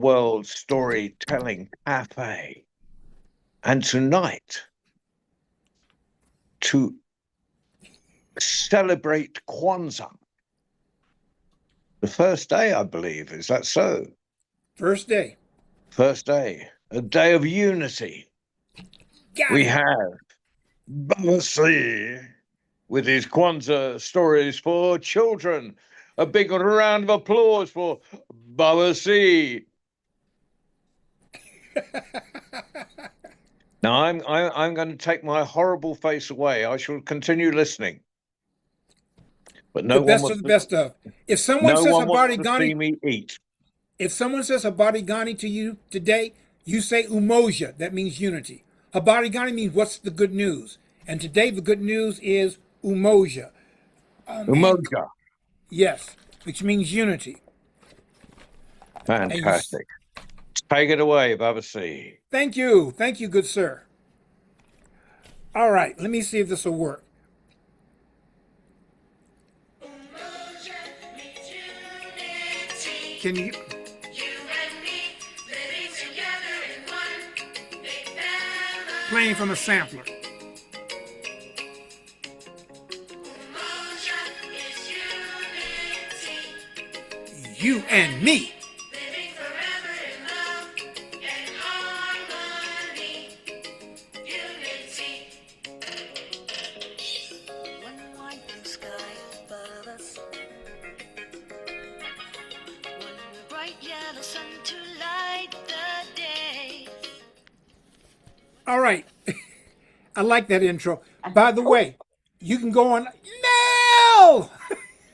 World Storytelling Cafe. And tonight, to celebrate Kwanzaa, the first day, I believe, is that so? First day. First day, a day of unity. Got We it. have Babasi with his Kwanzaa stories for children. A big round of applause for Babasi. Now I'm going to take my horrible face away. I shall continue listening, but The best of the best of. If someone no says one wants to see Habarigani, me eat. if someone says Habarigani to you today, you say Umoja. That means unity. Habarigani means what's the good news? And today the good news is Umoja. And Umoja. yes, which means unity. And you, Fantastic. Take it away, Babasi. thank you, good sir. All right, let me see if this will work. Can you? Playing from a sampler. You and me. All right. I like that intro. By the way, you can go on. Mel!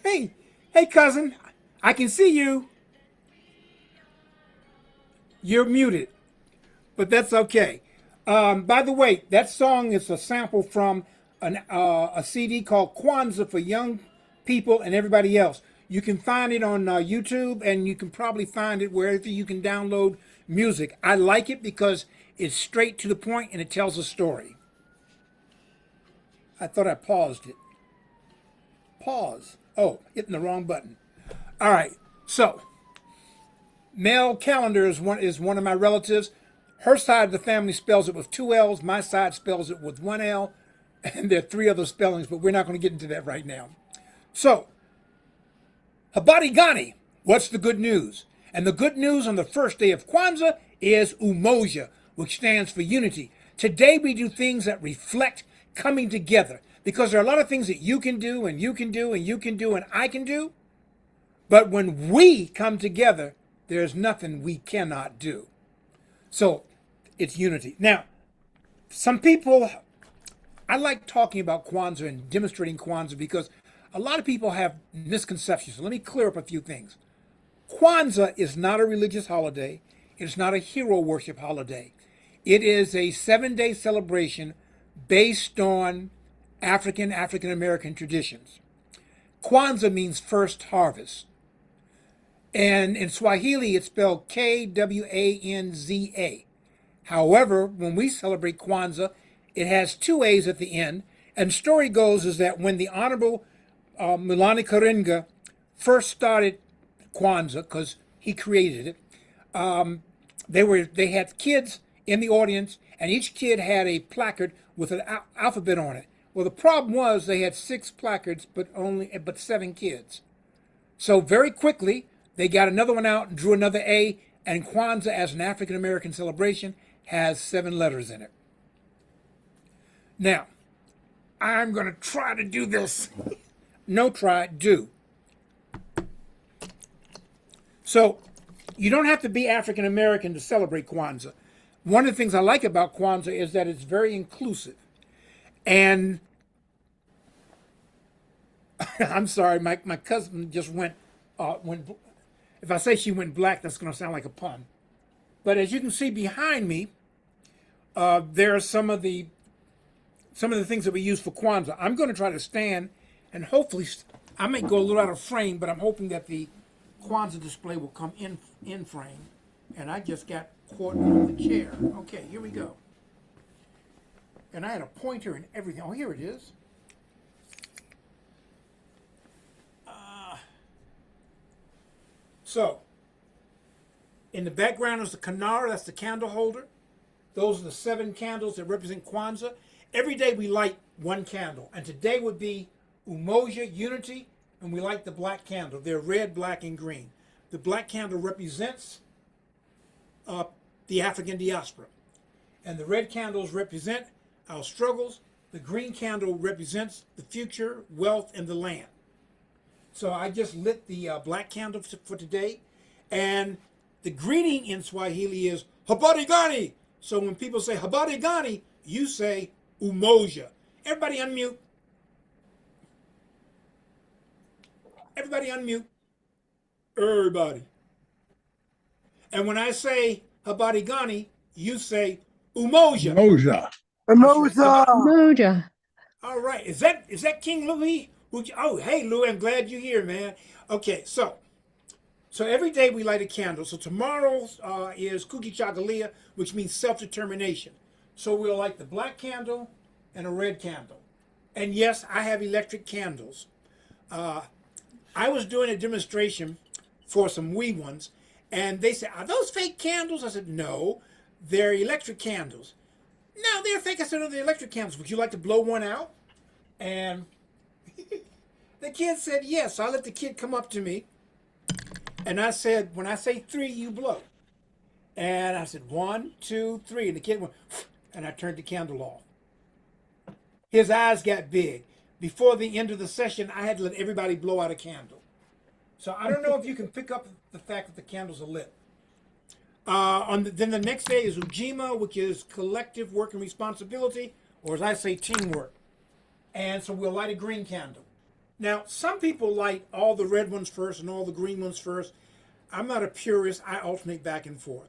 Hey, hey, cousin. I can see you. You're muted, but that's okay. By the way, that song is a sample from a CD called Kwanzaa for Young People and Everybody Else. You can find it on YouTube, and you can probably find it wherever you can download music. I like it because it's straight to the point and it tells a story. I thought I paused it. Pause. Oh, hitting the wrong button. All right. So, Mel Callender is one of my relatives. Her side of the family spells it with two L's. My side spells it with one L. And there are three other spellings, but we're not going to get into that right now. So, Habari Gani, what's the good news? And the good news on the first day of Kwanzaa is Umoja, which stands for unity. Today we do things that reflect coming together because there are a lot of things that you can do and you can do and you can do and I can do. But when we come together, there's nothing we cannot do. So it's unity. Now, some people, I like talking about Kwanzaa and demonstrating Kwanzaa because a lot of people have misconceptions. So let me clear up a few things. Kwanzaa is not a religious holiday. It's not a hero worship holiday. It is a 7-day celebration based on African American traditions. Kwanzaa means first harvest. And in Swahili, it's spelled Kwanza. However, when we celebrate Kwanzaa, it has two A's at the end. And story goes is that when the Honorable Milani Karinga first started Kwanzaa, because he created it, they had kids in the audience, and each kid had a placard with an alphabet on it. Well, the problem was they had 6 placards, but 7 kids. So very quickly, they got another one out and drew another A, and Kwanzaa, as an African American celebration, has 7 letters in it. Now, I'm going to try to do this. No, try, do. So, you don't have to be African American to celebrate Kwanzaa. One of the things I like about Kwanzaa is that it's very inclusive. And I'm sorry, my cousin just went. If I say she went black, that's going to sound like a pun. But as you can see behind me, there are some of the things that we use for Kwanzaa. I'm going to try to stand, and hopefully, I may go a little out of frame, but I'm hoping that the Kwanzaa display will come in frame. And I just got caught on the chair. Okay, here we go. And I had a pointer and everything. Oh, here it is. So, In the background is the Kinara, that's the candle holder. Those are the 7 candles that represent Kwanzaa. Every day we light one candle, and today would be Umoja, unity, and we light the black candle. They're red, black, and green. The black candle represents the African diaspora, and the red candles represent our struggles. The green candle represents the future, wealth, and the land. So I just lit the black candle for today, and the greeting in Swahili is Habari Gani. So when people say Habari Gani, you say Umoja. Everybody unmute. Everybody unmute. Everybody. And when I say Habari Gani, you say Umoja. Moja. Moja. All right. Is that King Louis? Oh, hey, Louis, I'm glad you're here, man. Okay, so every day we light a candle. So tomorrow is Kukichagulia, which means self-determination. So we'll light the black candle and a red candle. And yes, I have electric candles. I was doing a demonstration for some wee ones, and they said, "Are those fake candles?" I said, "No, they're electric candles." "No, they're fake." I said, "No, they're electric candles. Would you like to blow one out?" And the kid said yes. So I let the kid come up to me, and I said, "When I say 3, you blow." And I said, 1, 2, 3. And the kid went, and I turned the candle off. His eyes got big. Before the end of the session, I had to let everybody blow out a candle. So I don't know if you can pick up the fact that the candles are lit. Then the next day is Ujima, which is collective work and responsibility, or as I say, teamwork. And so we'll light a green candle. Now, some people light all the red ones first and all the green ones first. I'm not a purist. I alternate back and forth.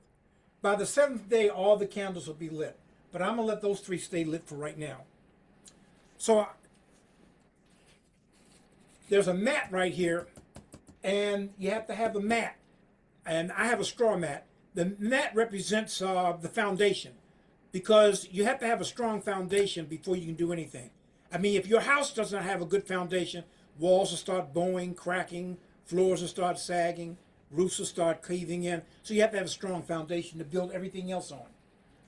By the 7th day, all the candles will be lit. But I'm going to let those 3 stay lit for right now. So there's a mat right here, and you have to have a mat. And I have a straw mat. The mat represents the foundation, because you have to have a strong foundation before you can do anything. I mean, if your house doesn't have a good foundation, walls will start bowing, cracking, floors will start sagging, roofs will start caving in. So you have to have a strong foundation to build everything else on.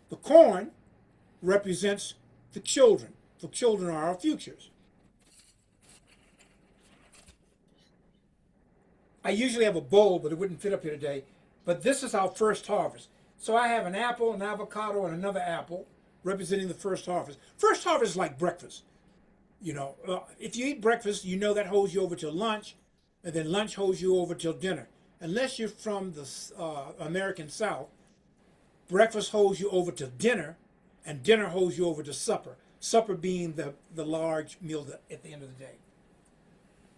The corn represents the children. The children are our futures. I usually have a bowl, but it wouldn't fit up here today. But this is our first harvest. So I have an apple, an avocado, and another apple representing the first harvest. First harvest is like breakfast. You know, if you eat breakfast, you know that holds you over till lunch, and then lunch holds you over till dinner. Unless you're from the American South, breakfast holds you over to dinner, and dinner holds you over to supper. Supper being the large meal at the end of the day.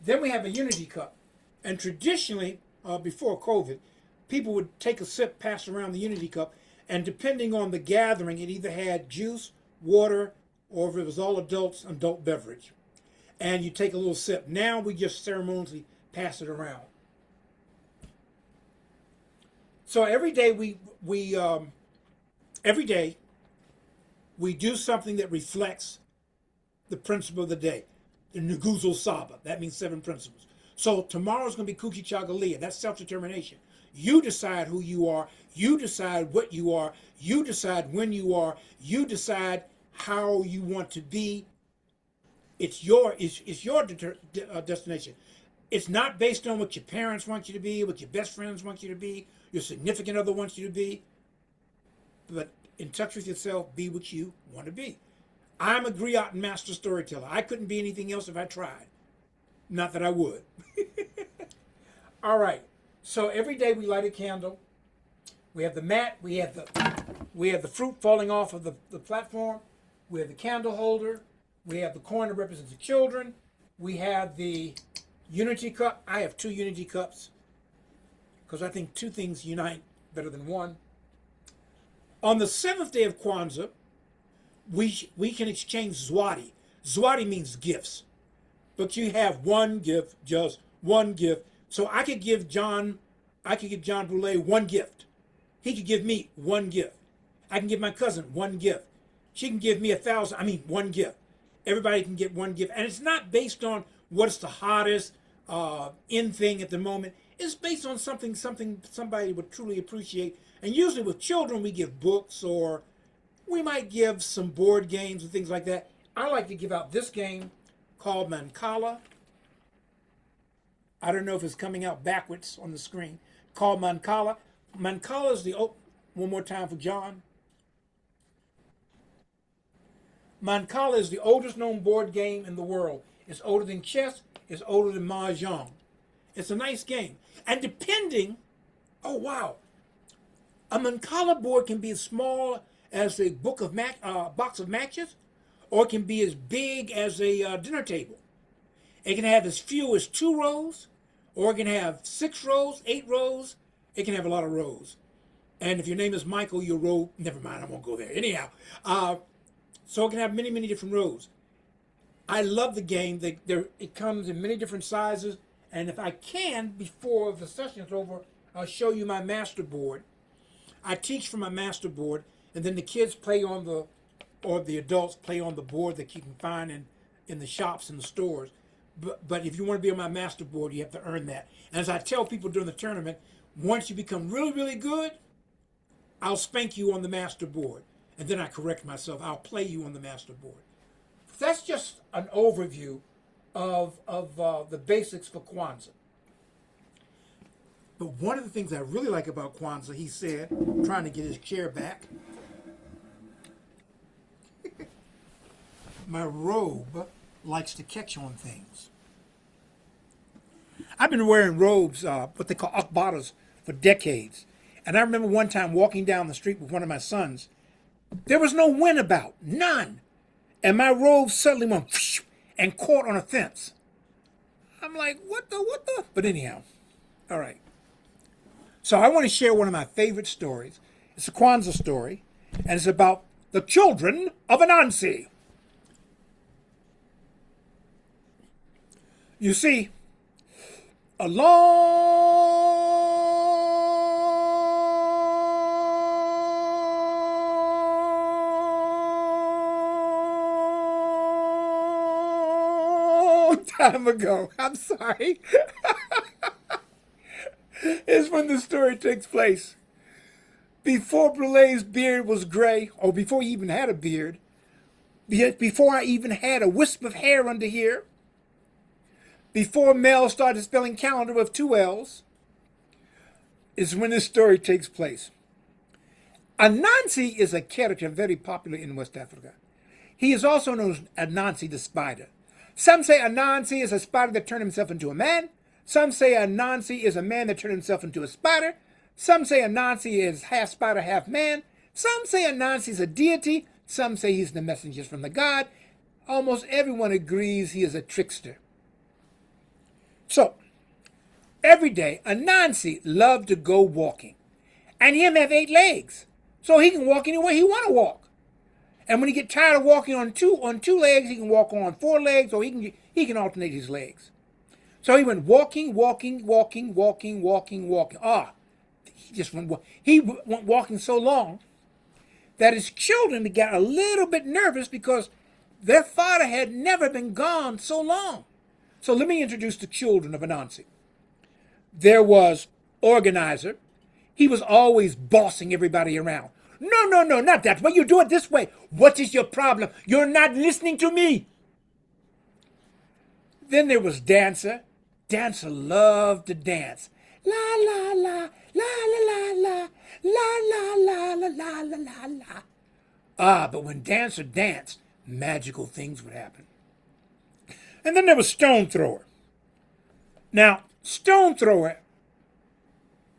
Then we have a unity cup. And traditionally, before COVID, people would take a sip, pass around the unity cup, and depending on the gathering, it either had juice, water, or if it was all adults, adult beverage. And you take a little sip. Now we just ceremoniously pass it around. So every day we do something that reflects the principle of the day, the Nguzo Saba. That means 7 principles. So tomorrow's going to be Kukichagulia. That's self-determination. You decide who you are. You decide what you are. You decide when you are. You decide how you want to be. It's your destination. It's not based on what your parents want you to be, what your best friends want you to be, your significant other wants you to be. But in touch with yourself, be what you want to be. I'm a griot and master storyteller. I couldn't be anything else if I tried. Not that I would. All right. So every day we light a candle. We have the mat. We have the fruit falling off of the platform. We have the candle holder. We have the coin that represents the children. We have the unity cup. I have 2 unity cups because I think 2 things unite better than 1. On the 7th day of Kwanzaa, we can exchange Zwadi. Zwadi means gifts. But you have one gift, just one gift. So I could give John Boulay 1 gift. He could give me 1 gift. I can give my cousin 1 gift. She can give me 1 gift. Everybody can get 1 gift. And it's not based on what's the hottest in thing at the moment. is based on something somebody would truly appreciate. And usually with children, we give books or we might give some board games and things like that. I like to give out this game called Mancala. I don't know if it's coming out backwards on the screen. Called Mancala. Mancala is the, one more time for John. Mancala is the oldest known board game in the world. It's older than chess. It's older than mahjong. It's a nice game. And depending, oh wow, a Mancala board can be as small as a box of matches, or it can be as big as a dinner table. It can have as few as 2 rows, or it can have 6 rows, 8 rows. It can have a lot of rows. And if your name is Michael, your row, never mind, I won't go there. Anyhow, so it can have many, many different rows. I love the game. It comes in many different sizes. And if I can, before the session is over, I'll show you my master board. I teach from my master board, and then the kids play on the adults play on the board that you can find in the shops and the stores. But if you want to be on my master board, you have to earn that. And as I tell people during the tournament, once you become really, really good, I'll spank you on the master board. And then I correct myself. I'll play you on the master board. That's just an overview of the basics for Kwanzaa. But one of the things I really like about Kwanzaa, he said, trying to get his chair back, my robe likes to catch on things. I've been wearing robes, what they call akbaras, for decades. And I remember one time walking down the street with one of my sons. There was no wind about, none. And my robe suddenly went and caught on a fence. I'm like, what the? But anyhow, all right. So I want to share one of my favorite stories. It's a Kwanzaa story, and it's about the children of Anansi. You see, a long time ago, I'm sorry, is when the story takes place. Before Brule's beard was gray, or before he even had a beard, before I even had a wisp of hair under here, before Mel started spelling calendar with 2 L's, is when this story takes place. Anansi is a character very popular in West Africa. He is also known as Anansi the spider. Some say Anansi is a spider that turned himself into a man. Some say Anansi is a man that turned himself into a spider. Some say Anansi is half spider, half man. Some say Anansi is a deity. Some say he's the messenger from the god. Almost everyone agrees he is a trickster. So, every day, Anansi loved to go walking. And him have 8 legs. So he can walk anywhere he want to walk. And when he get tired of walking on two legs, he can walk on 4 legs, or he can alternate his legs. So he went walking. He went walking so long that his children got a little bit nervous because their father had never been gone so long. So let me introduce the children of Anansi. There was Organizer. He was always bossing everybody around. No, not that way. You do it this way. What is your problem? You're not listening to me. Then there was Dancer. Dancer loved to dance. La la la, la la la la, la la la la la la la. Ah, but when Dancer danced, magical things would happen. And then there was Stone Thrower. Now, Stone Thrower,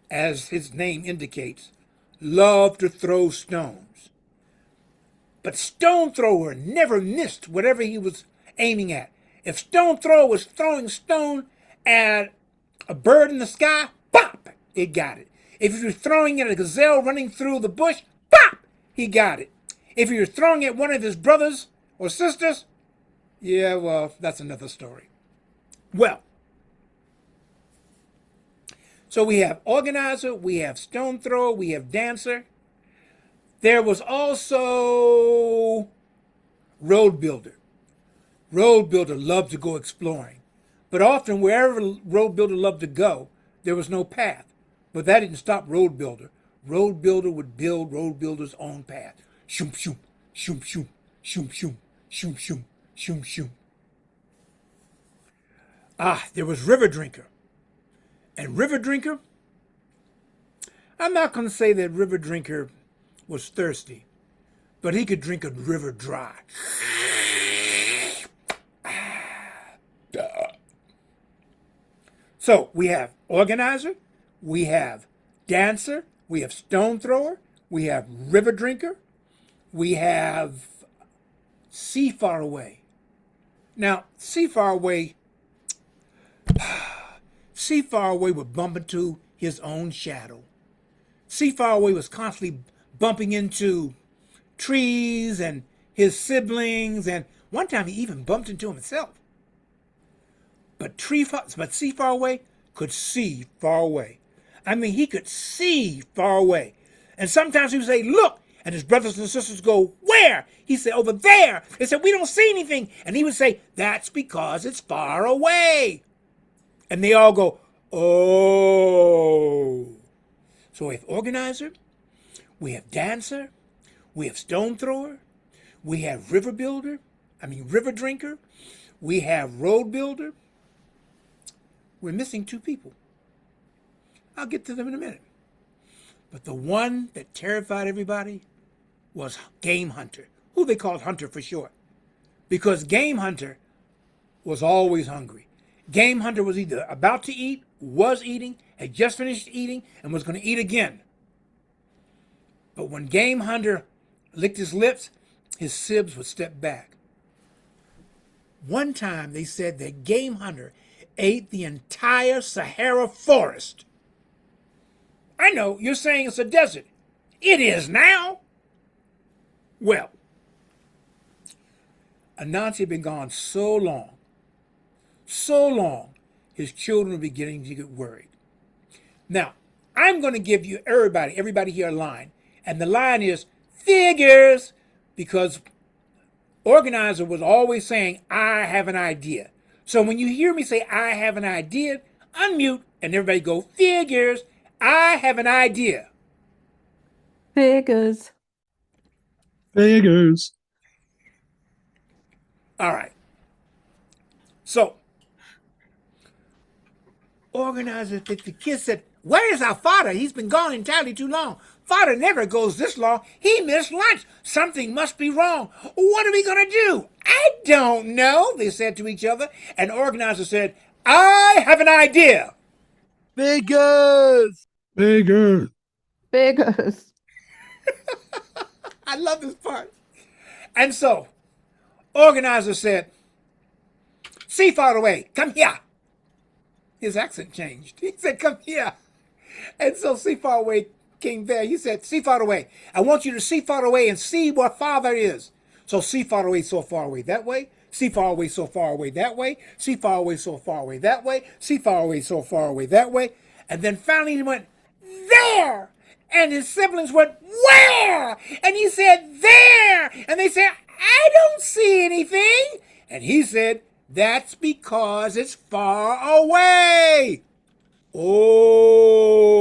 as his name indicates, loved to throw stones. But Stone Thrower never missed whatever he was aiming at. If Stone Thrower was throwing stone at a bird in the sky, pop, it got it. If you were throwing at a gazelle running through the bush, pop, he got it. If you were throwing at one of his brothers or sisters, yeah, well, that's another story. Well, so we have Organizer, we have Stone Thrower, we have Dancer. There was also Road Builder. Road Builder loved to go exploring. But often wherever Road Builder loved to go, there was no path. But that didn't stop Road Builder. Road Builder would build Road Builder's own path. Shoom, shoom, shoom, shoom, shoom, shoom, shoom, shoom, shoom, shoom. Ah, there was River Drinker. And River Drinker, I'm not going to say that River Drinker was thirsty, but he could drink a river dry. So we have Organizer, we have Dancer, we have Stone Thrower, we have River Drinker, we have See Far Away. Now, See Far Away would bump into his own shadow. See Far Away was constantly bumping into trees and his siblings, and one time he even bumped into himself. But See Far Away could see far away. I mean, he could see far away. And sometimes he would say, look, and his brothers and sisters go, where? He said, over there. They said, we don't see anything. And he would say, that's because it's far away. And they all go, oh. So we have Organizer, we have Dancer, we have Stone Thrower, we have River Drinker, we have Road Builder. We're missing two people. I'll get to them in a minute. But the one that terrified everybody was Game Hunter, who they called Hunter for short, because Game Hunter was always hungry. Game Hunter was either about to eat, was eating, had just finished eating, and was going to eat again. But when Game Hunter licked his lips, his sibs would step back. One time they said that Game Hunter ate the entire Sahara forest. I know, you're saying it's a desert. It is now. Well, Anansi had been gone so long, his children were beginning to get worried. Now, I'm going to give you everybody here a line. And the line is figures, because Organizer was always saying, I have an idea. So when you hear me say, I have an idea, unmute and everybody go, figures, I have an idea. Figures. Figures. All right. So, Organizer, the kid said, where is our father? He's been gone entirely too long. Father never goes this long. He missed lunch. Something must be wrong. What are we going to do? I don't know, they said to each other. And Organizer said, I have an idea. Figures. Figures. Figures. I love this part. And so, Organizer said, See Far Away, come here. His accent changed. He said, come here. And so See Far Away came there. He said, See Far Away. I want you to see far away and see where Father is. So see far away, so far away that way. See far away, so far away that way. See far away, so far away that way. See far away, so far away that way. And then finally he went, there. And his siblings went, where? And he said, there. And they said, I don't see anything. And he said, that's because it's far away. Oh.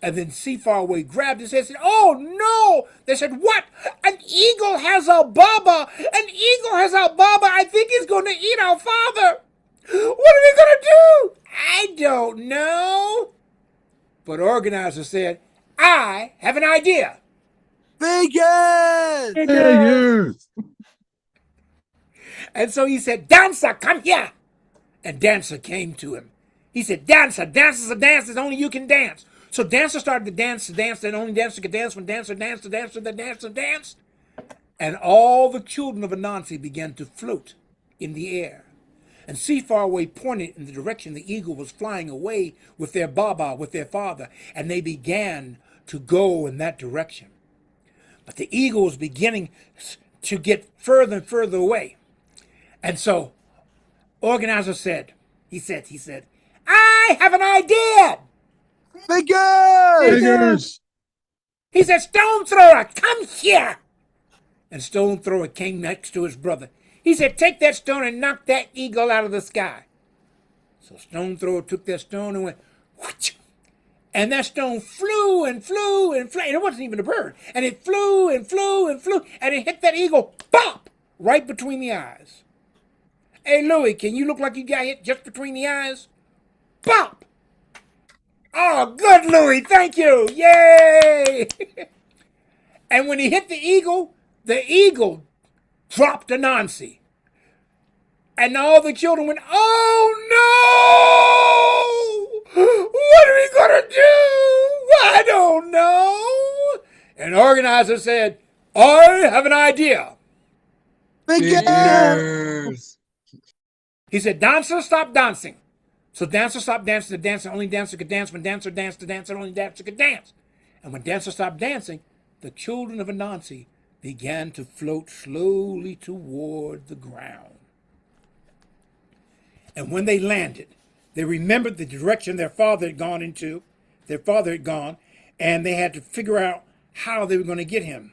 And then See Far Away grabbed his head and said, oh no. They said, what? An eagle has a baba. An eagle has a baba. I think he's going to eat our father. What are we going to do? I don't know. But Organizer said, I have an idea. Figures. Figures. And so he said, Dancer, come here. And Dancer came to him. He said, Dancer, Dancer's a dance, only you can dance. So Dancer started to dance, and only Dancer could dance when Dancer danced, the Dancer danced. And all the children of Anansi began to float in the air. And See Far Away pointed in the direction the eagle was flying away with their baba, with their father, and they began to go in that direction. But the eagle was beginning to get further and further away. And so Organizer said, he said, I have an idea. Figures. Figures. He said, Stone Thrower, come here. And Stone Thrower came next to his brother. He said, take that stone and knock that eagle out of the sky. So stone thrower took that stone and went, whoosh, and that stone flew and flew and flew. And it wasn't even a bird. And it flew and flew and flew. And it hit that eagle, bop, right between the eyes. Hey, Louie, can you look like you got hit just between the eyes? Bop! Oh, good, Louie. Thank you. Yay! And when he hit the eagle dropped Anansi. And all the children went, oh no! What are we gonna do? I don't know. And the organizer said, I have an idea. Figures. He said, dancer, stop dancing. So dancer stopped dancing. The dancer, only dancer could dance. When dancer danced, the dancer, only dancer could dance. And when dancer stopped dancing, the children of Anansi began to float slowly toward the ground. And when they landed, they remembered the direction their father had gone into. Their father had gone, and they had to figure out how they were going to get him.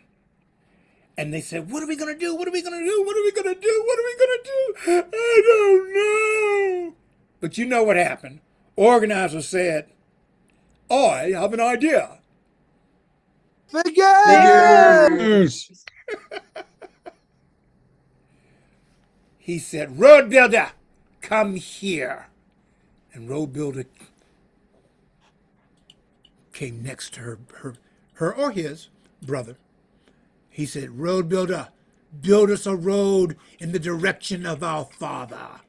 And they said, what are we going to do? What are we going to do? What are we going to do? What are we going to do? I don't know. But you know what happened. Organizer said, I have an idea. Figures. He said, road builder, come here. And road builder came next to her or his brother. He said, road builder, build us a road in the direction of our father.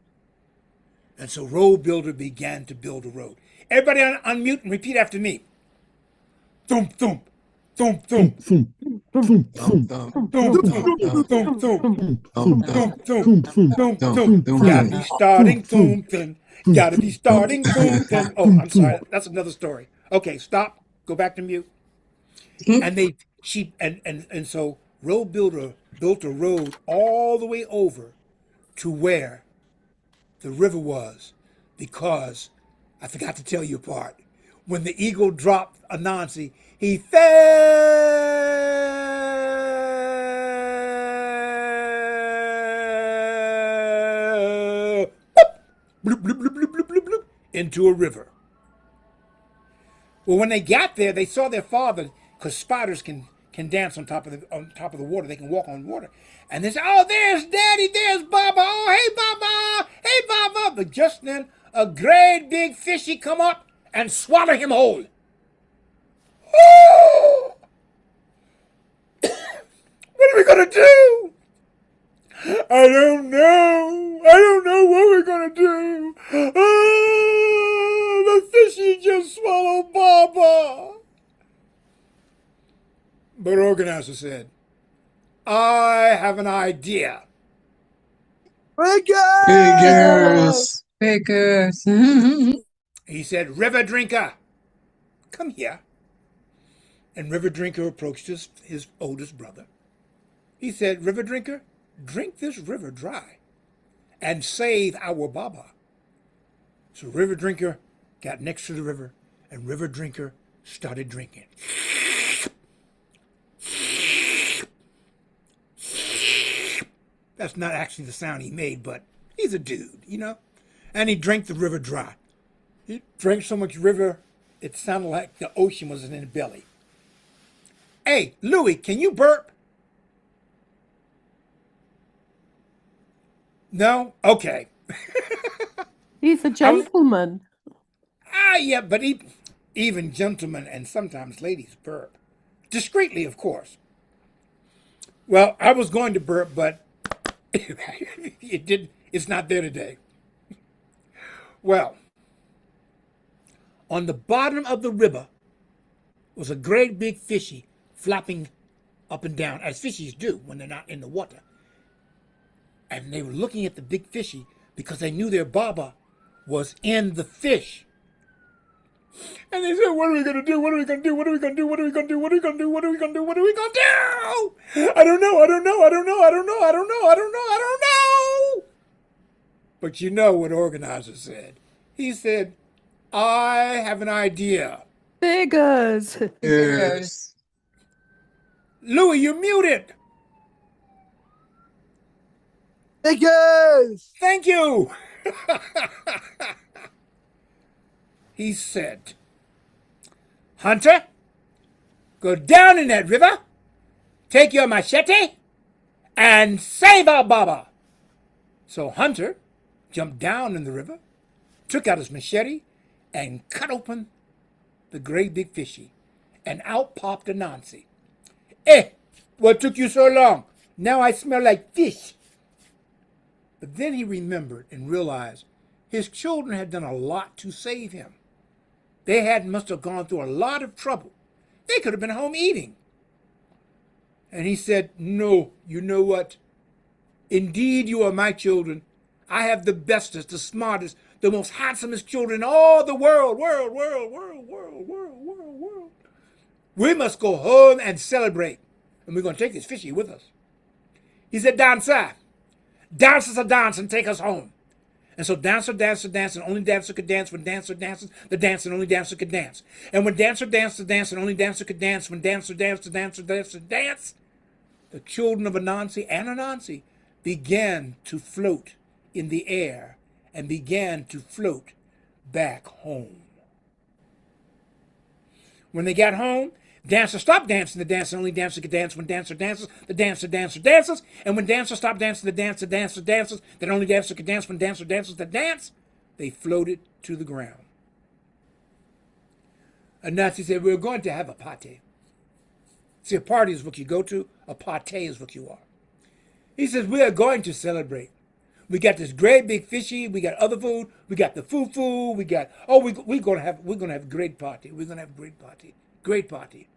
And so road builder began to build a road. Everybody unmute and repeat after me. Thump, thump, thump, thump, Thump, thump, thump, thump, thump, thump, thump, thump. Gotta be starting thumping. Gotta be starting thumping. Oh, I'm sorry. That's another story. Okay, stop. Go back to mute. And so road builder built a road all the way over to where the river was, because I forgot to tell you a part. When the eagle dropped Anansi, he fell. Bloop, bloop, bloop, bloop, bloop, bloop, bloop, into a river. Well, when they got there, they saw their father, because spiders can dance on top of the water. They can walk on water. And they said, oh, there's Daddy, there's Baba. Oh, hey, Baba. Hey, Baba. But just then, a great big fishy come up and swallow him whole. Oh! What are we going to do? I don't know. I don't know what we're going to do. Oh, the fishy just swallowed Baba. But organizer said, I have an idea. Figures. Figures. He said, River Drinker, come here. And River Drinker approached his oldest brother. He said, River Drinker, drink this river dry and save our Baba. So River Drinker got next to the river, and River Drinker started drinking. That's not actually the sound he made, but he's a dude, you know? And he drank the river dry. He drank so much river, it sounded like the ocean was in his belly. Hey, Louie, can you burp? No? Okay. He's a gentleman. Yeah, but even gentlemen and sometimes ladies burp. Discreetly, of course. Well, I was going to burp, but it's not there today. Well, on the bottom of the river was a great big fishy flopping up and down, as fishies do when they're not in the water. And they were looking at the big fishy because they knew their Baba was in the fish. And they said, what are we going to do? What are we going to do? What are we going to do? What are we going to do? What are we going to do? What are we going to do? What are we going to do? I don't know. I don't know. I don't know. I don't know. I don't know. I don't know. I don't know. But you know what organizer said. He said, I have an idea. Figures. Figures. Louie, you're muted. Figures. Thank you. he said, Hunter, go down in that river, take your machete, and save our Baba. So Hunter jumped down in the river, took out his machete, and cut open the great big fishy, and out popped Anansi. Eh, what took you so long? Now I smell like fish. But then he remembered and realized his children had done a lot to save him. Must have gone through a lot of trouble. They could have been home eating. And he said, no, you know what? Indeed, you are my children. I have the bestest, the smartest, the most handsomest children in all the world. We must go home and celebrate. And we're going to take this fishy with us. He said, Dancer, dance us a dance and take us home. And so Dancer, and only Dancer could dance. When Dancer dances, the dancer and only Dancer could dance. And when Dancer danced, the dance and only Dancer could dance. When Dancer danced, the dancer dance. The children of Anansi and Anansi began to float in the air and began to float back home. When they got home, Dancer stopped dancing, the dancer only Dancer could dance. When Dancer dances, the dancer dances. And when Dancer stopped dancing, the dancer dances, then only Dancer could dance. When Dancer dances the dance, they floated to the ground. Anansi said, we're going to have a party. See, a party is what you go to, a party is what you are. He says, we are going to celebrate. We got this great big fishy, we got other food, we got the fufu, we got, we're gonna have a great party. We're gonna have a great party.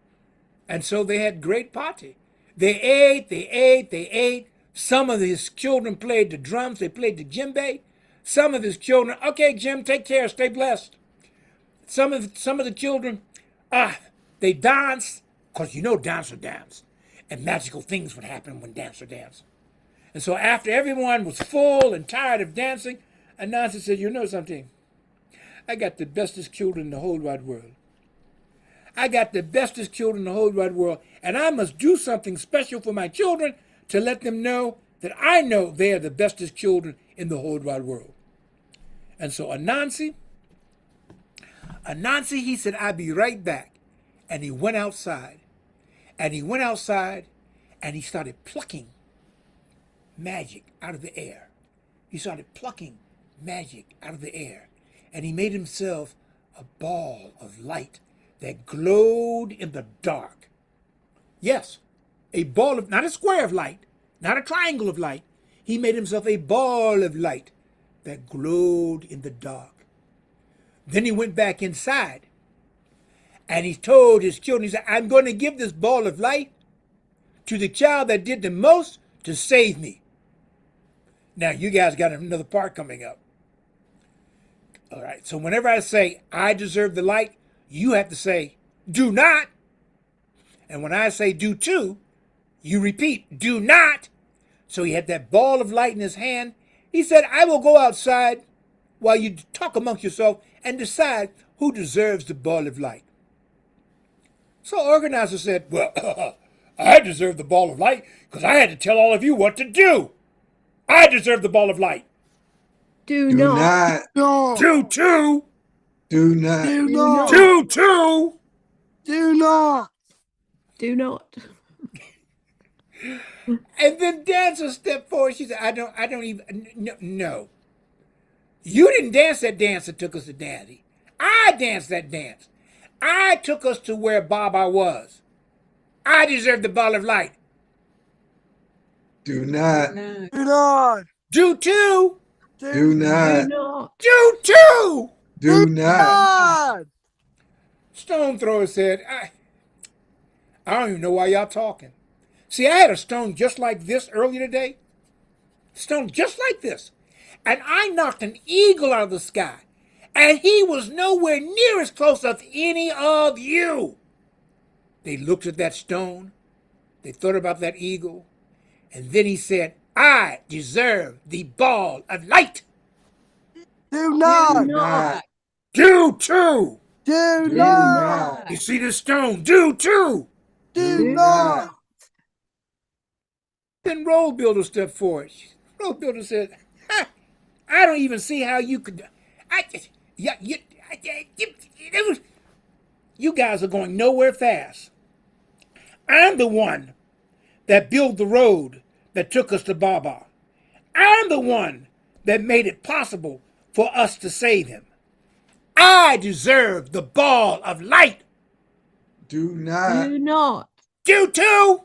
And so they had great party. They ate. Some of his children played the drums, they played the djembe. Some of his children, okay, Jim, take care, stay blessed. Some of the children, they danced, because you know Dancer dance. And magical things would happen when Dancer danced. And so after everyone was full and tired of dancing, Anansi said, you know something? I got the bestest children in the whole wide world. And I must do something special for my children to let them know that I know they are the bestest children in the whole wide world. And so Anansi, he said, I'll be right back. And he went outside. And he started plucking magic out of the air. And he made himself a ball of light that glowed in the dark. Yes, a ball of, not a square of light, not a triangle of light. He made himself a ball of light that glowed in the dark. Then he went back inside and he told his children, he said, I'm going to give this ball of light to the child that did the most to save me. Now, you guys got another part coming up. All right, so whenever I say, I deserve the light, you have to say, do not. And when I say do to, you repeat, do not. So he had that ball of light in his hand. He said, I will go outside while you talk amongst yourself and decide who deserves the ball of light. So organizer said, well, I deserve the ball of light because I had to tell all of you what to do. I deserve the ball of light. Do not. No. Do to. Do not. Do not. Do to. Do not. Do not. And then Dancer stepped forward. She said, I don't even, no. You didn't dance that dance that took us to Daddy. I danced that dance. I took us to where Baba was. I deserve the ball of light. Do not. No. Do not. Do to. Do not. Do not. Do to. Do not. Stone thrower said, I don't even know why y'all talking. See, I had a stone just like this earlier today. Stone just like this. And I knocked an eagle out of the sky. And he was nowhere near as close as any of you. They looked at that stone. They thought about that eagle. And then he said, I deserve the ball of light. Do not. Do not. Do to. Do Do not. not. You see this stone? Do to. Do not. Then Roll Builder stepped forward. Roll Builder said, I don't even see how you could. You guys are going nowhere fast. I'm the one that built the road that took us to Baba. I'm the one that made it possible for us to save him. I deserve the ball of light. Do not. Do not. Do too.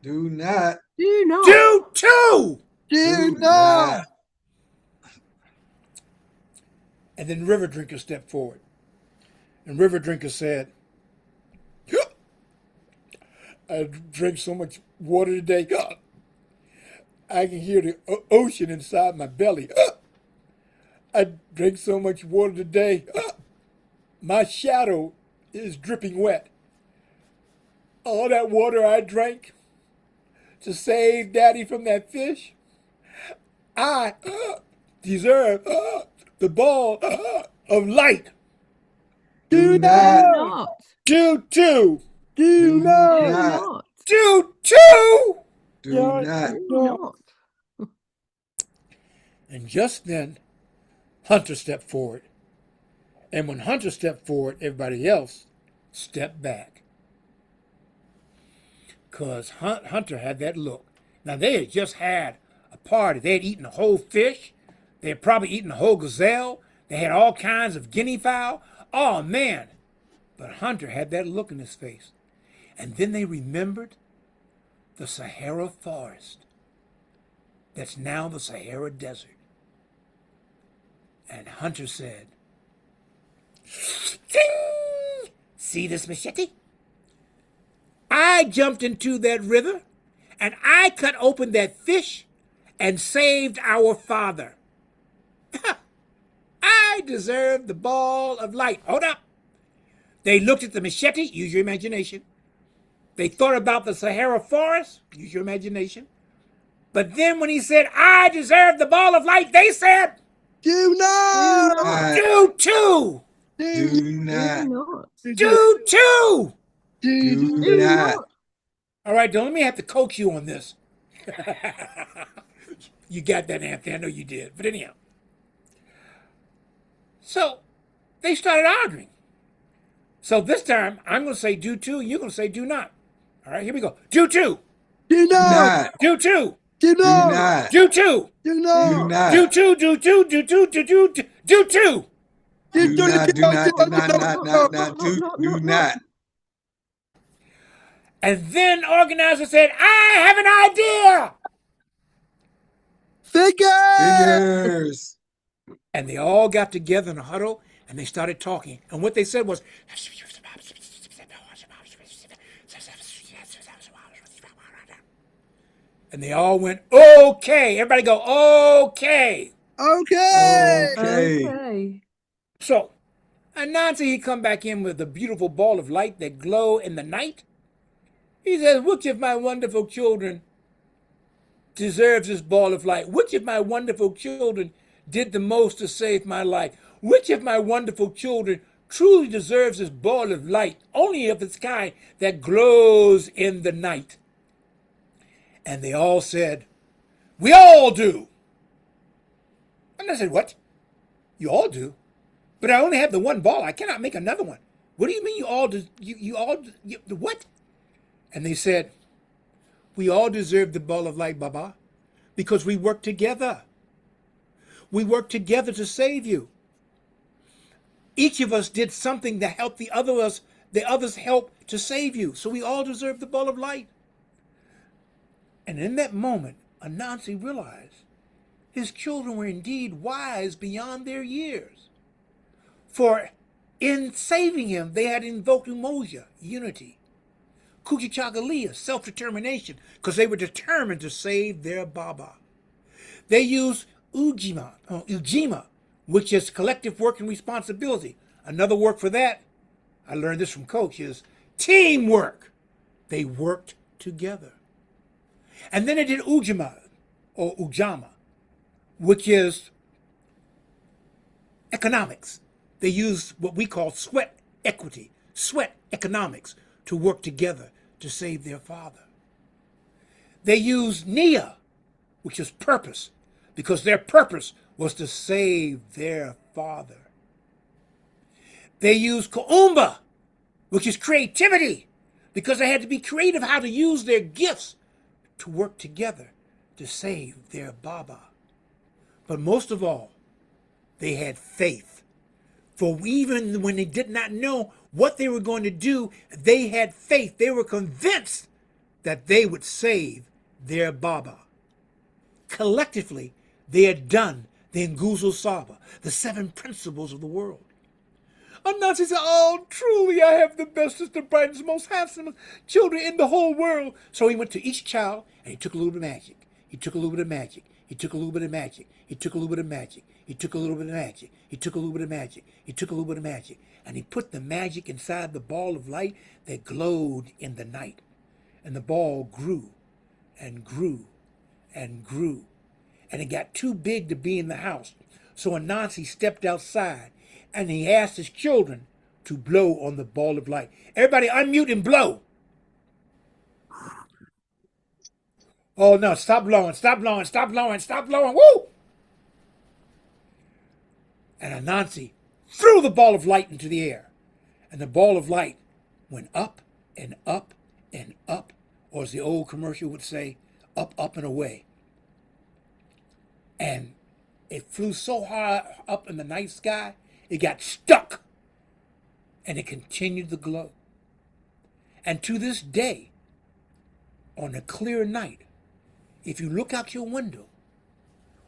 Do not. Do not. Do too. Do not. And then River Drinker stepped forward. And River Drinker said, I drank so much water today. I can hear the ocean inside my belly. I drank so much water today. My shadow is dripping wet. All that water I drank to save Daddy from that fish, I deserve the ball of light. Do Do not. not. Do too. Do Do not. not. Do too. Do not. Do not. And just then, Hunter stepped forward. And when Hunter stepped forward, everybody else stepped back. Because Hunter had that look. Now, they had just had a party. They had eaten a whole fish. They had probably eaten a whole gazelle. They had all kinds of guinea fowl. Oh, man. But Hunter had that look in his face. And then they remembered the Sahara forest that's now the Sahara Desert. And Hunter said, Ting! See this machete? I jumped into that river and I cut open that fish and saved our father. I deserve the ball of light. Hold up. They looked at the machete, use your imagination. They thought about the Sahara forest, use your imagination. But then when he said, I deserve the ball of light, they said, Do not. do too. Do Do not. not. Do too. Do Do not. not. All right, don't let me have to coax you on this. You got that, Anthony. I know you did. But anyhow. So they started arguing. So this time, I'm going to say do too, and you're going to say do not. All right, here we go. Do too. Do Ah. not. Do too. Do Ah. not. Do too. Do Do not. too. Do too. Do too. Do too. Do too. Do not. Do not. And then organizer said, I have an idea. Figures. And they all got together in a huddle and they started talking. And what they said was, and they all went, okay. Everybody go, okay. Okay. Oh. Okay. So, Anansi, he come back in with a beautiful ball of light that glow in the night. He says, which of my wonderful children deserves this ball of light? Which of my wonderful children did the most to save my life? Which of my wonderful children truly deserves this ball of light, only of its kind that glows in the night? And they all said, we all do. And I said, what? You all do? But I only have the one ball. I cannot make another one. What do you mean you all do? What? And they said, we all deserve the ball of light, Baba, because we work together. We work together to save you. Each of us did something that helped the others helped to save you. So we all deserve the ball of light. And in that moment, Anansi realized his children were indeed wise beyond their years. For in saving him, they had invoked Umoja, unity. Kujichagulia, self-determination, because they were determined to save their Baba. They used Ujima, which is collective work and responsibility. Another word for that, I learned this from Coach, is teamwork. They worked together. And then they did Ujima, or Ujama, which is economics. They used what we call sweat equity, sweat economics, to work together to save their father. They used Nia, which is purpose, because their purpose was to save their father. They used Kuumba, which is creativity, because they had to be creative how to use their gifts to work together to save their Baba. But most of all, they had faith. For even when they did not know what they were going to do, they had faith. They were convinced that they would save their Baba. Collectively, they had done the Nguzo Saba, the 7 principles of the world. Anansi said, oh, truly I have the bestest, the brightest, most handsome children in the whole world. So he went to each child and he took a little bit of magic. He took a little bit of magic. He took a little bit of magic. He took a little bit of magic. He took a little bit of magic. He took a little bit of magic. He took a little bit of magic. And he put the magic inside the ball of light that glowed in the night. And the ball grew and grew and grew. And it got too big to be in the house. So Anansi stepped outside and he asked his children to blow on the ball of light. Everybody unmute and blow. Oh no, stop blowing, stop blowing, stop blowing, stop blowing. Woo! And Anansi threw the ball of light into the air. And the ball of light went up and up and up, or as the old commercial would say, up, up and away. And it flew so high up in the night sky, it got stuck. And it continued to glow. And to this day, on a clear night, if you look out your window,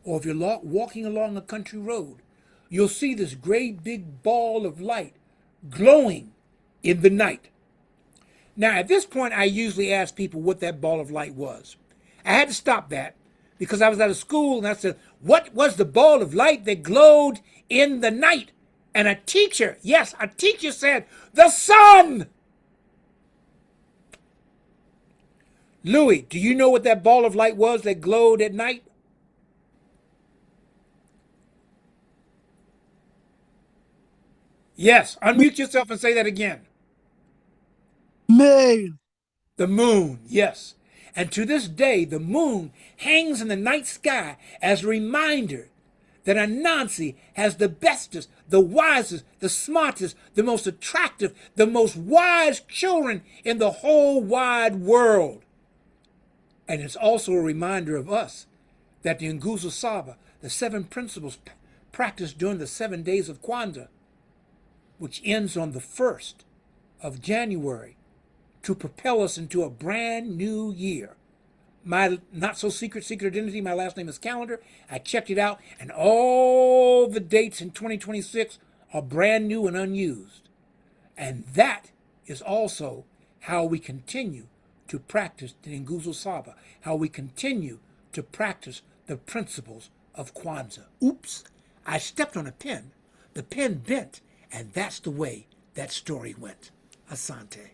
or if you're walking along a country road, you'll see this great big ball of light glowing in the night. Now, at this point, I usually ask people what that ball of light was. I had to stop that because I was at a school and I said, what was the ball of light that glowed in the night? And a teacher, yes, a teacher said, the sun. Louis, do you know what that ball of light was that glowed at night? Yes, unmute yourself and say that again. Moon. The moon, yes. And to this day, the moon hangs in the night sky as a reminder that Anansi has the bestest, the wisest, the smartest, the most attractive, the most wise children in the whole wide world. And it's also a reminder of us that the Nguzo Saba, the 7 principles practiced during the 7 days of Kwanzaa, which ends on the 1st of January, to propel us into a brand new year. My not so secret identity, my last name is Calendar. I checked it out, and all the dates in 2026 are brand new and unused. And that is also how we continue to practice the Nguzo Saba, how we continue to practice the principles of Kwanzaa. Oops, I stepped on a pen. The pen bent, and that's the way that story went. Asante.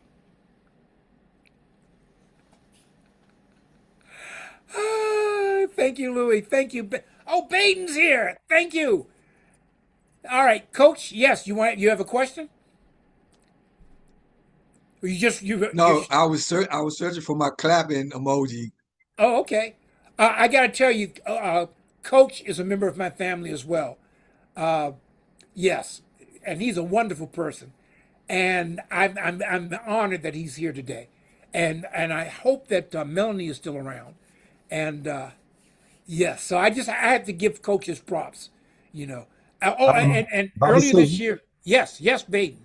Thank you, Louis. Thank you. Oh, Baden's here. Thank you. All right, Coach. Yes, you have a question? Or No, I was searching for my clapping emoji. Oh, okay. I got to tell you, Coach is a member of my family as well. Yes, and he's a wonderful person, and I'm honored that he's here today, and I hope that Melanie is still around, and yes. So I had to give Coach his props, you know. And earlier this year, yes, Baden.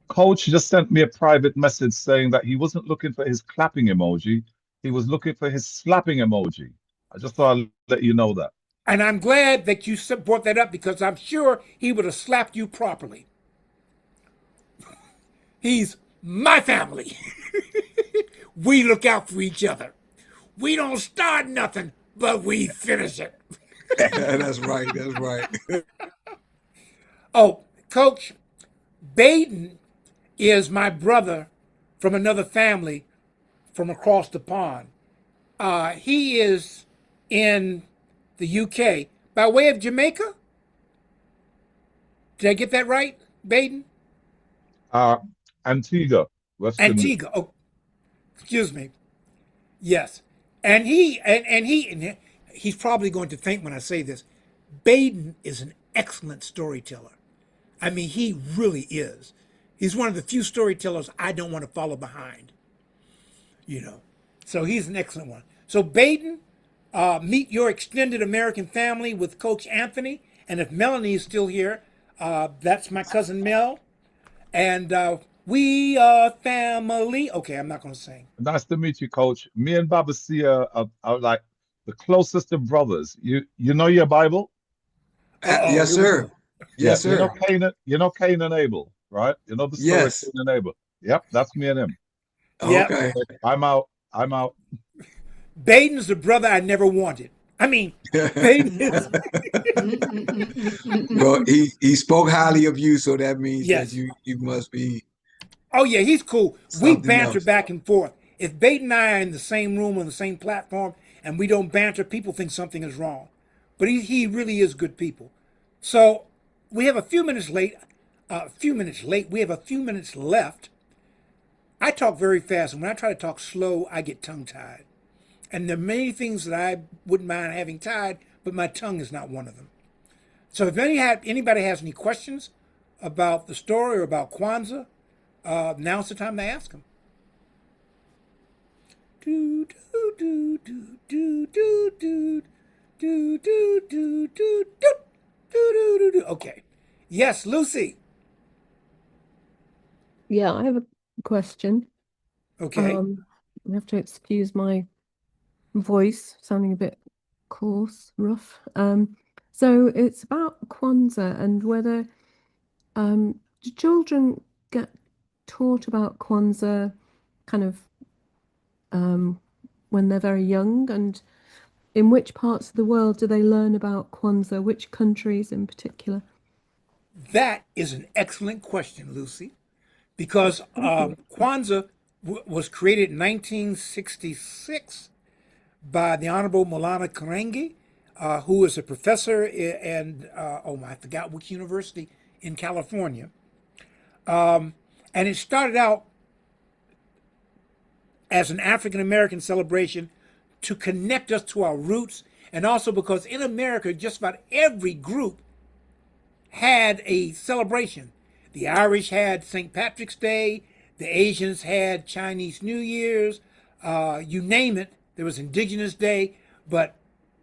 Coach just sent me a private message saying that he wasn't looking for his clapping emoji. He was looking for his slapping emoji. I just thought I'd let you know that. And I'm glad that you brought that up because I'm sure he would have slapped you properly. He's my family. We look out for each other. We don't start nothing, but we finish it. That's right. That's right. Oh, Coach, Baden is my brother from another family from across the pond. He is in the UK by way of Jamaica. Did I get that right, Baden? Antigua. Antigua. Oh, excuse me. Yes, and he's probably going to think when I say this. Baden is an excellent storyteller. I mean, he really is. He's one of the few storytellers I don't want to follow behind. You know, so he's an excellent one. So Baden, meet your extended American family with Coach Anthony, and if Melanie is still here, that's my cousin Mel, and we are family. Okay, I'm not going to sing. Nice to meet you, Coach. Me and Baba C are like the closest of brothers. You know your Bible? Yes, sir. Yes, You know sir. Cain and Abel, right? You know the story Yes. of Cain and Abel. Yep, that's me and him. Yep. Okay. I'm out. I'm out. Baden's the brother I never wanted. I mean, Baden is, Well, he spoke highly of you, so that means Yes. that you must be. oh yeah, he's cool. We Something banter else. back and forth. If Baden and I are in the same room on the same platform and we don't banter, people think something is wrong. But he really is good people. So we have a few minutes late. We have a few minutes left. I talk very fast, and when I try to talk slow, I get tongue-tied. And there are many things that I wouldn't mind having tied, but my tongue is not one of them. So if anybody has any questions about the story or about Kwanzaa, now's the time to ask them. Do do do do do do do do do do do do do do do. Okay. Yes, Lucy. Yeah, I have a question. Okay. You have to excuse my voice sounding a bit coarse, rough. So it's about Kwanzaa and whether do children get taught about Kwanzaa kind of when they're very young, and in which parts of the world do they learn about Kwanzaa, which countries in particular? That is an excellent question, Lucy, because Kwanzaa was created in 1966 by the Honorable Maulana Karengi, who is a professor I forgot which university in California. And it started out as an African American celebration to connect us to our roots, and also because in America, just about every group had a celebration. The Irish had St. Patrick's Day, the Asians had Chinese New Year's, you name it. There was Indigenous Day, but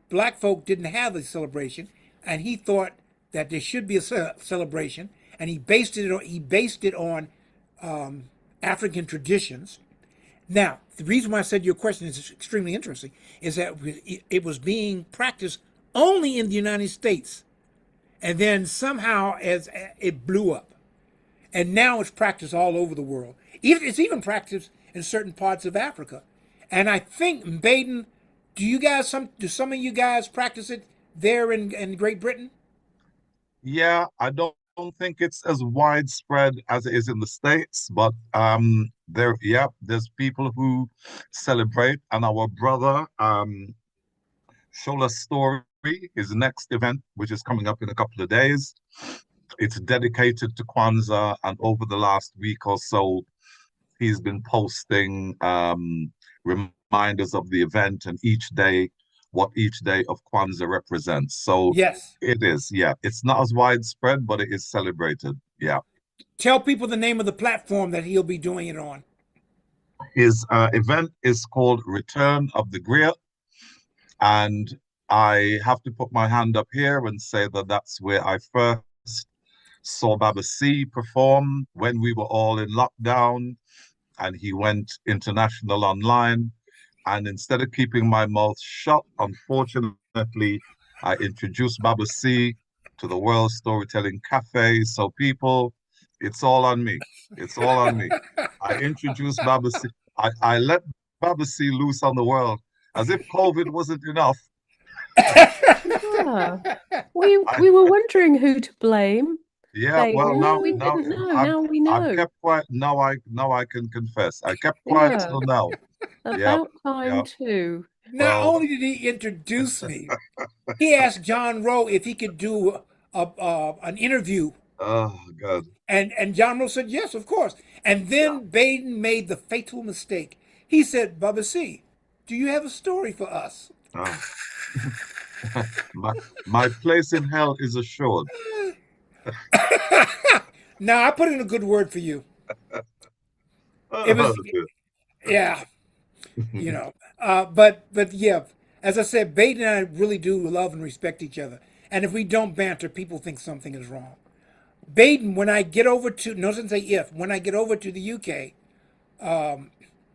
black folk didn't have a celebration, and he thought that there should be a celebration, and he based it on African traditions. Now, the reason why I said your question is extremely interesting is that it was being practiced only in the United States, and then somehow as it blew up, and now it's practiced all over the world. It's even practiced in certain parts of Africa, and I think Baden, do some of you guys practice it there in Great Britain? Yeah, I don't think it's as widespread as it is in the States, but there's people who celebrate, and our brother Shola Story, his next event, which is coming up in a couple of days. It's dedicated to Kwanzaa, and over the last week or so, he's been posting reminders of the event and what each day of Kwanzaa represents. So Yes. it is, yeah. It's not as widespread, but it is celebrated. Yeah. Tell people the name of the platform that he'll be doing it on. His event is called Return of the Great. And I have to put my hand up here and say that that's where I first saw Baba C perform when we were all in lockdown, and he went international online. And instead of keeping my mouth shut, unfortunately, I introduced Baba C to the World Storytelling Cafe. So people, it's all on me. It's all on me. I introduced Baba C. I let Baba C loose on the world as if COVID wasn't enough. Yeah. We were wondering who to blame. Yeah, well, we didn't know. Now we know. I've kept quiet. Now I can confess. I kept quiet Yeah. till now. About time too. Not Well- only did he introduce me, he asked John Rowe if he could do an interview, Oh God. and John Rowe said yes, of course. And then Baden made the fatal mistake. He said, "Baba C, do you have a story for us?" Oh. my place in hell is assured. Now I put in a good word for you. It Oh, was, good. yeah, you know. But yeah, as I said, Bate and I really do love and respect each other. And if we don't banter, people think something is wrong. Baden, when I get over to, no, doesn't say if, when I get over to the UK,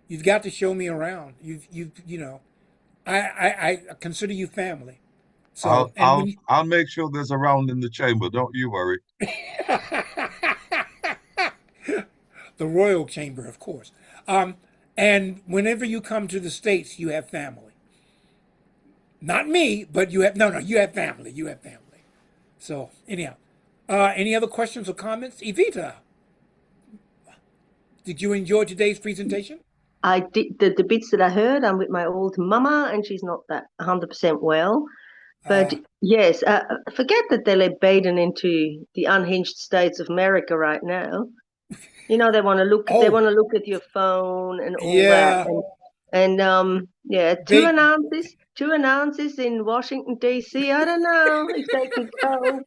you've got to show me around. You know, I consider you family. So, I'll and when I'll you, I'll make sure there's a round in the chamber. Don't you worry. the royal chamber, of course. And whenever you come to the States, you have family. Not me, but you have, no, you have family. You have family. So, anyhow, any other questions or comments? Evita, did you enjoy today's presentation? I did the bits that I heard. I'm with my old mama, and she's not that 100% well. But yes, forget that they let Baden into the unhinged states of America right now. You know, they want to look. They Oh, want to look at your phone and all that. yeah. And yeah, Big, 2 ounces in Washington D.C. I don't know if they could go.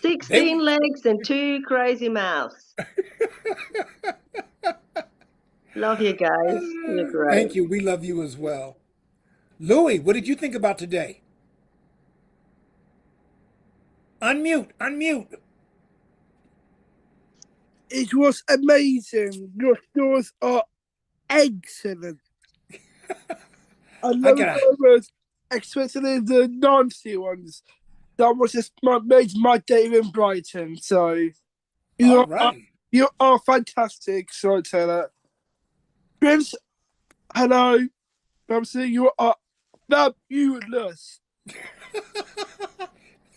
they, 16 legs and 2 crazy mouths. Love you guys. You're great. thank you. We love you as well. Louis, what did you think about today? Unmute, unmute. It was amazing. Your stores are excellent. I love gotta- those, especially the Nancy ones. That was just made my day in Brighton. So you All are right. you are fantastic, storyteller. Prince, hello. I'm saying you are fabulous.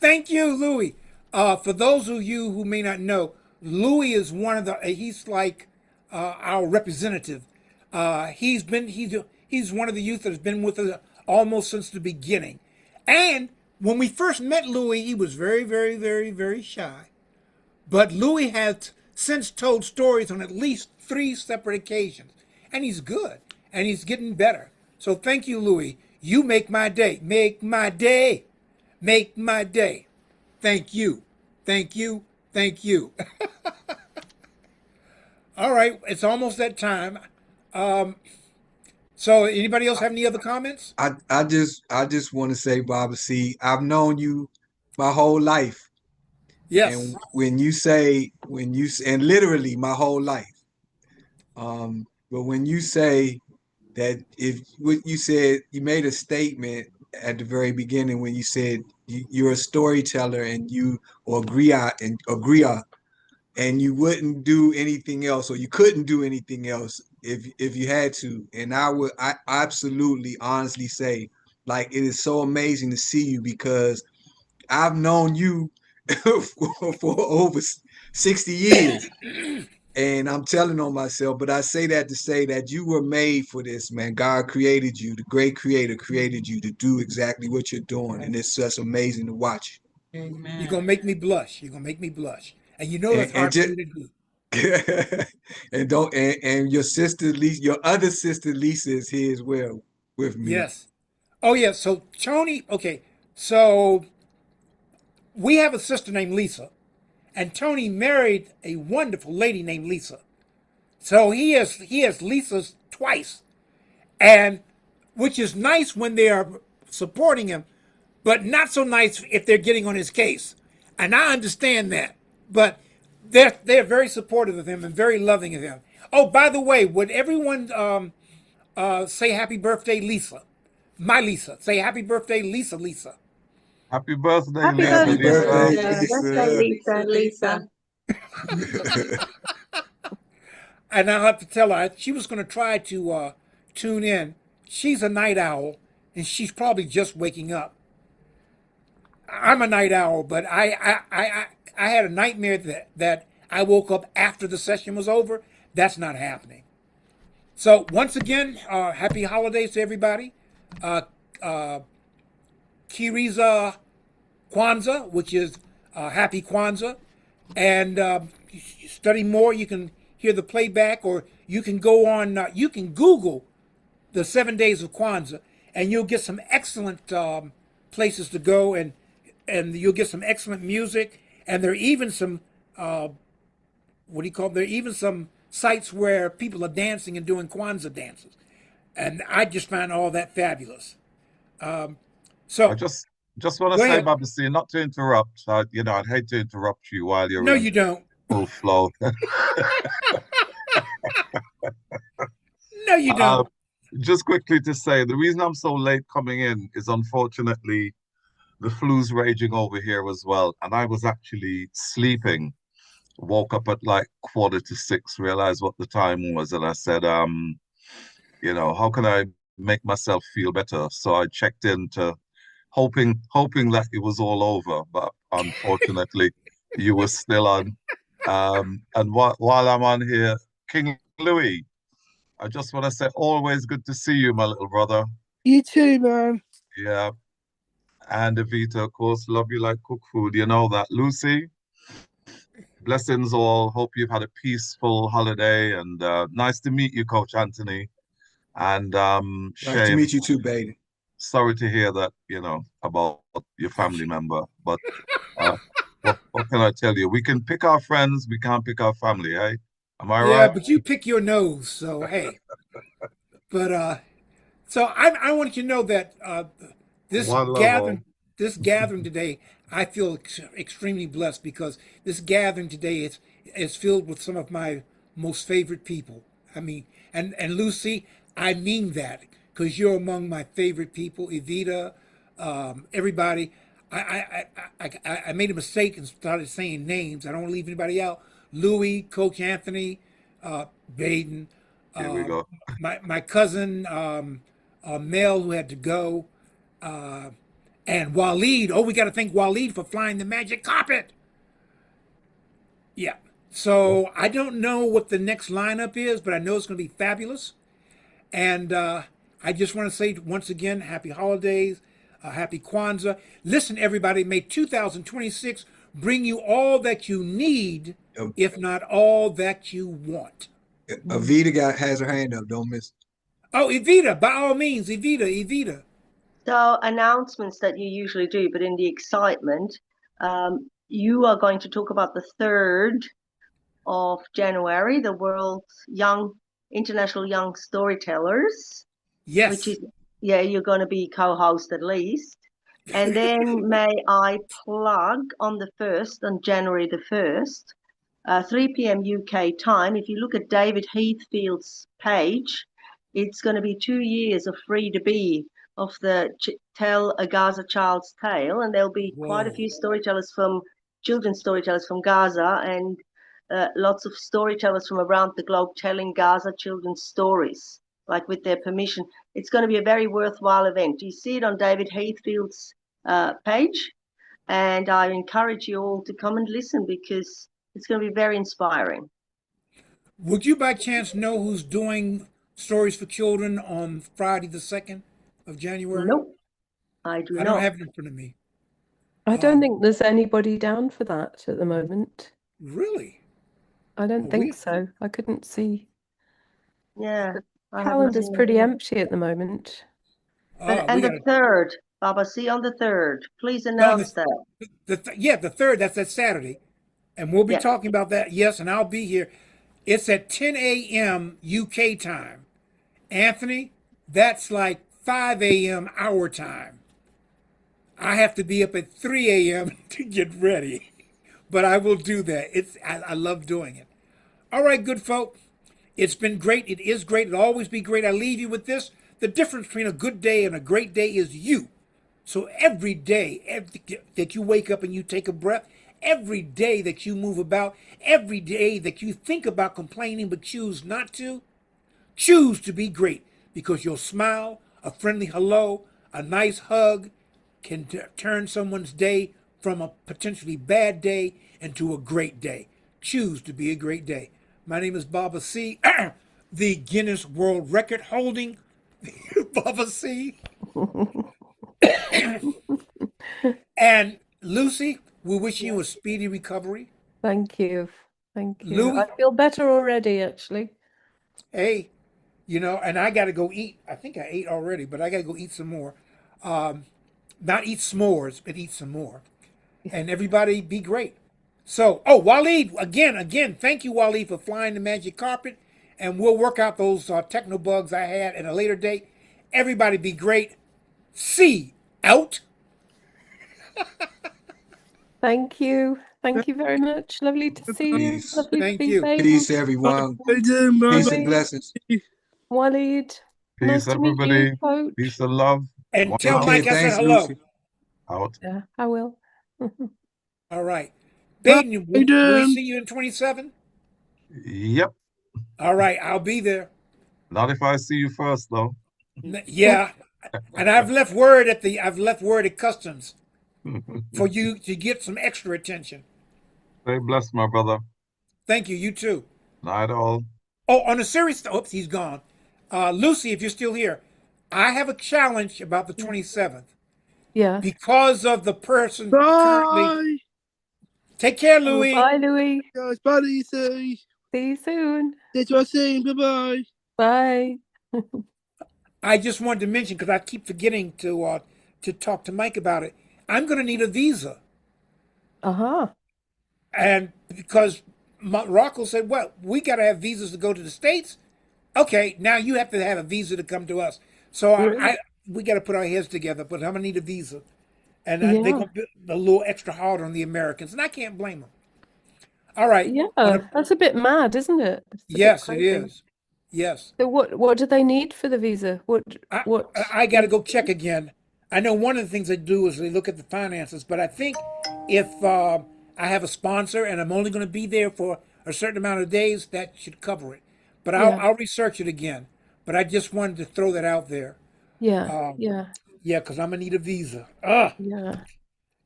Thank you, Louis. For those of you who may not know, Louis is one of the. He's like our representative. He's one of the youth that has been with us almost since the beginning. And when we first met Louis, he was very, very, very, very shy. But Louis has since told stories on at least 3 separate occasions, and he's good, and he's getting better. So thank you, Louis. You make my day. Make my day. Make my day. Thank you. Thank you. Thank you. All right, it's almost that time. So anybody else have any other comments? I just want to say, Baba, see, I've known you my whole life. Yes. And and literally my whole life. But when you say that, if what you said, you made a statement at the very beginning when you said you're a storyteller and you or griot and you wouldn't do anything else, or you couldn't do anything else if you had to. And I absolutely honestly say, like, it is so amazing to see you, because I've known you for over 60 years. And I'm telling on myself, but I say that to say that you were made for this, man. God created you, the great creator created you to do exactly what you're doing. And it's just amazing to watch. You're gonna make me blush. You're gonna make me blush. And you know that's hard for me to do. And your sister Lisa, your other sister Lisa is here as well with me. Yes. Oh yeah. So Tony, okay. So we have a sister named Lisa, and Tony married a wonderful lady named Lisa. So he has Lisa's twice, and which is nice when they are supporting him, but not so nice if they're getting on his case. And I understand that, but they're very supportive of him and very loving of him. Oh, by the way, would everyone say happy birthday, Lisa? My Lisa. Say happy birthday, Lisa. Lisa. Happy birthday, Happy Lisa. Happy birthday, birthday, Lisa. And I'll have to tell her she was going to try to tune in. She's a night owl, and she's probably just waking up. I'm a night owl, but I had a nightmare that I woke up after the session was over. That's not happening. So once again, happy holidays to everybody. Kiriza Kwanzaa, which is happy Kwanzaa. And you study more, you can hear the playback, or you can go on, you can Google the 7 days of Kwanzaa, and you'll get some excellent places to go, and you'll get some excellent music, And there are even some, what do you call them? There are even some sites where people are dancing and doing Kwanzaa dances. And I just find all that fabulous. I So just want to go say, ahead. Bobby, see, not to interrupt. I'd hate to interrupt you while you're No, in you don't. full flow. No, you Uh, don't. just quickly to say, the reason I'm so late coming in is unfortunately the flu's raging over here as well, and I was actually sleeping. Woke up at like 5:45, realized what the time was, and I said, how can I make myself feel better? So I checked into hoping that it was all over, but unfortunately, you were still on. And while I'm on here, King Louis, I just want to say, always good to see you, my little brother. You too, man. Yeah, and Evita, of course, love you like cook food. You know that, Lucy. Blessings all. Hope you've had a peaceful holiday, and nice to meet you, Coach Anthony. And Nice to shame, meet you too, baby. sorry to hear that, about your family member. But what can I tell you? We can pick our friends, we can't pick our family, eh? Am I Yeah, right? but you pick your nose. So, hey. But so I want you to know that this One love all. gathering this gathering today, I feel extremely blessed because this gathering today is filled with some of my most favorite people. I mean, and Lucy, I mean that because you're among my favorite people. Evita, everybody. I made a mistake and started saying names. I don't want to leave anybody out. Louis, Coach Anthony, Baden, Here we go. my cousin Mel who had to go, and Waleed. Oh, we got to thank Waleed for flying the magic carpet. Yeah. So I don't know what the next lineup is, but I know it's going to be fabulous. And I just want to say once again, happy holidays, happy Kwanzaa. Listen, everybody, may 2026 bring you all that you need, Uh, if not all that you want. Avita has her hand up. Don't miss. Oh, Evita, by all means, Evita. So announcements that you usually do, but in the excitement, you are going to talk about the 3rd of January, the World's International Young Storytellers, which Yes. is, yeah, you're going to be co-host at least. And then may I plug on the 1st, on January the 1st, 3 p.m. UK time, if you look at David Heathfield's page, it's going to be 2 years of Free to Be of the Tell a Gaza Child's Tale, and there'll be quite a Whoa. few children's storytellers from Gaza, and lots of storytellers from around the globe telling Gaza children's stories, like with their permission. It's going to be a very worthwhile event. You see it on David Heathfield's page, and I encourage you all to come and listen because it's going to be very inspiring. Would you by chance know who's doing Stories for Children on Friday the 2nd of January? Nope, I do I don't not. have it in front of me. I don't think there's anybody down for that at the moment. Really? I don't Well, think so. I couldn't see. Yeah, I haven't Calendar's seen pretty it. empty at the moment. And We the got 3rd, Baba, see on the 3rd. Please no, announce that. the 3rd. That's that Saturday, and we'll be Yeah. talking about that. Yes, and I'll be here. It's at 10 a.m. UK time. Anthony, that's like 5 a.m. our time. I have to be up at 3 a.m. to get ready, but I will do that. I love doing it. All right, good folk. It's been great. It is great. It'll always be great. I leave you with this. The difference between a good day and a great day is you. So every day that you wake up and you take a breath, every day that you move about, every day that you think about complaining but choose not to, choose to be great because your smile, a friendly hello, a nice hug can turn someone's day from a potentially bad day into a great day. Choose to be a great day. My name is Baba C, the Guinness World Record holding Baba C. And Lucy, we're wishing you a speedy recovery. Thank you. Thank you. Louis, I feel better already, actually. hey, and I got to go eat. I think I ate already, but I got to go eat some more. Not eat s'mores, but eat some more. And everybody be great. So, oh, Waleed, again, thank you, Waleed, for flying the magic carpet. And we'll work out those techno bugs I had at a later date. Everybody be great. See out. Thank you. Thank you very much. Lovely to see you. Peace. Lovely Thank to be you. saying Peace, everyone. Peace and Waleed. blessings. Waleed. Nice Peace, to meet you, everybody. Coach. Peace and love. And One tell love. Okay, Mike I said thanks, hello. Lucy. Out. Yeah, I will. All right. Bye, Baden, will we Dan. see you in 27? Yep. All right, I'll be there. Not if I see you first, though. Yeah. And I've left word at customs for you to get some extra attention. Stay blessed, my brother. Thank you. You too. Night all. Oh, on a serious note, oops, he's gone. Lucy, if you're still here, I have a challenge about the 27th Yeah. because of the person currently. Bye. Take care, Louis. Bye, Louis. Guys, bye, Lucy. See you soon. That's what I'm saying. Bye-bye. Bye. I just wanted to mention because I keep forgetting to talk to Mike about it. I'm going to need a visa, Uh-huh. and because Rocco said, "Well, we got to have visas to go to the States." Okay, now you have to have a visa to come to us. So we got to put our heads together. But I'm gonna need a visa, and they're Yeah. gonna be a little extra hard on the Americans, and I can't blame them. All right. Yeah, that's a bit mad, isn't it? It's a bit Yes, it crazy. is. Yes. So what do they need for the visa? What I got to go check again. I know one of the things they do is they look at the finances, but I think if I have a sponsor and I'm only going to be there for a certain amount of days, that should cover it. But I'll research it again. But I just wanted to throw that out there. Yeah, yeah, Yeah, because I'm gonna need a visa. yeah.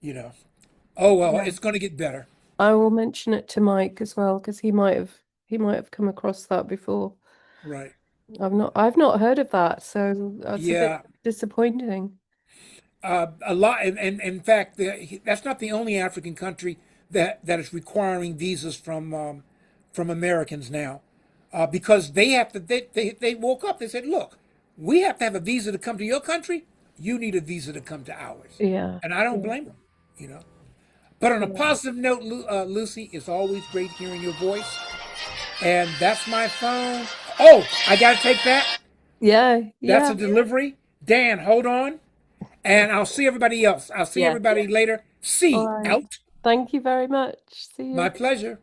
You know. Oh well, Yeah. it's gonna get better. I will mention it to Mike as well because he might have come across that before. Right. I've not heard of that, so that's a Yeah. bit disappointing. A lot, and in fact, that's not the only African country that is requiring visas from Americans now, because they have to. They woke up. They said, "Look, we have to have a visa to come to your country. You need a visa to come to ours." Yeah. And I don't blame them. You know. But on a positive note, Lucy, it's always great hearing your voice, and that's my phone. Oh, I gotta take that. Yeah, That's yeah. a delivery. Dan, hold on. And I'll see everybody else. I'll see Yeah. everybody later. See All right. out. Thank you very much. See you. My pleasure.